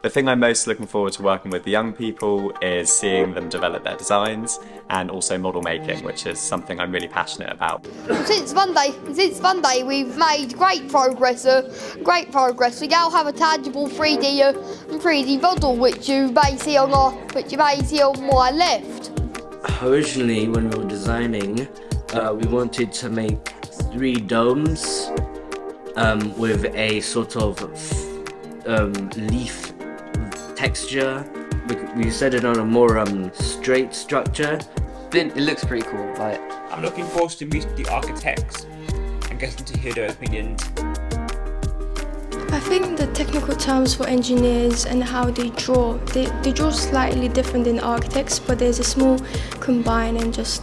The thing I'm most looking forward to working with the young people is seeing them develop their designs and also model making, which is something I'm really passionate about. Since Monday, we've made great progress. We now have a tangible 3D model, which you may see on my left. Originally, when we were designing, we wanted to make 3 domes with a sort of leaf texture. We set it on a more straight structure. It looks pretty cool. Like, I'm looking forward to meeting the architects and getting to hear their opinions. I think the technical terms for engineers and how they draw slightly different than architects, but there's a small combine, and it's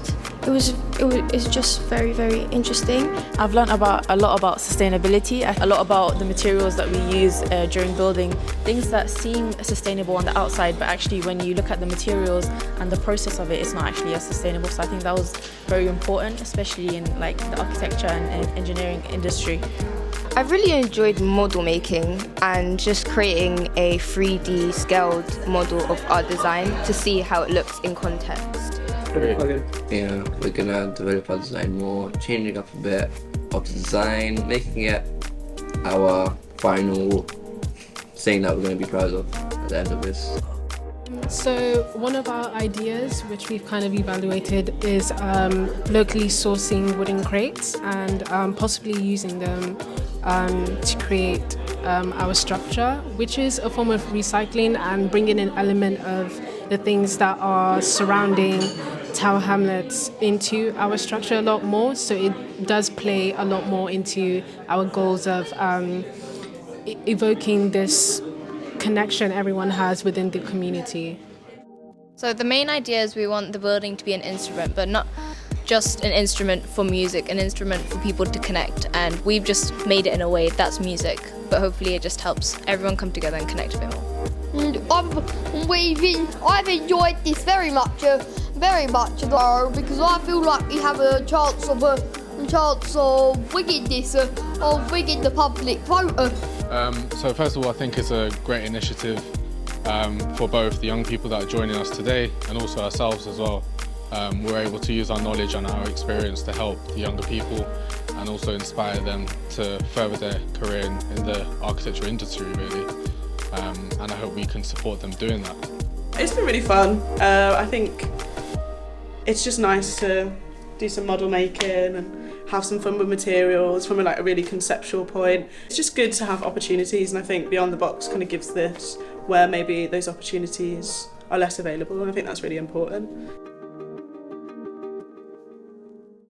just very, very interesting. I've learned a lot about sustainability, a lot about the materials that we use during building, things that seem sustainable on the outside, but actually when you look at the materials and the process of it, it's not actually as sustainable. So I think that was very important, especially in like the architecture and engineering industry. I've really enjoyed model making and just creating a 3D scaled model of our design to see how it looks in context. Yeah, we're gonna develop our design more, changing up a bit of the design, making it our final thing that we're gonna be proud of at the end of this. So one of our ideas, which we've kind of evaluated, is locally sourcing wooden crates and possibly using them to create our structure, which is a form of recycling and bringing an element of the things that are surrounding Tower Hamlets into our structure a lot more. So it does play a lot more into our goals of evoking this connection everyone has within the community. So the main idea is we want the building to be an instrument, but not just an instrument for music, an instrument for people to connect, and we've just made it in a way that's music, but hopefully it just helps everyone come together and connect a bit more. I've enjoyed this very much, because I feel like we have a chance of winning this, of winning the public vote. So first of all, I think it's a great initiative for both the young people that are joining us today and also ourselves as well. We're able to use our knowledge and our experience to help the younger people and also inspire them to further their career in the architecture industry, really. And I hope we can support them doing that. It's been really fun. I think it's just nice to do some model making and have some fun with materials from a really conceptual point. It's just good to have opportunities, and I think Beyond the Box kind of gives this where maybe those opportunities are less available, and I think that's really important.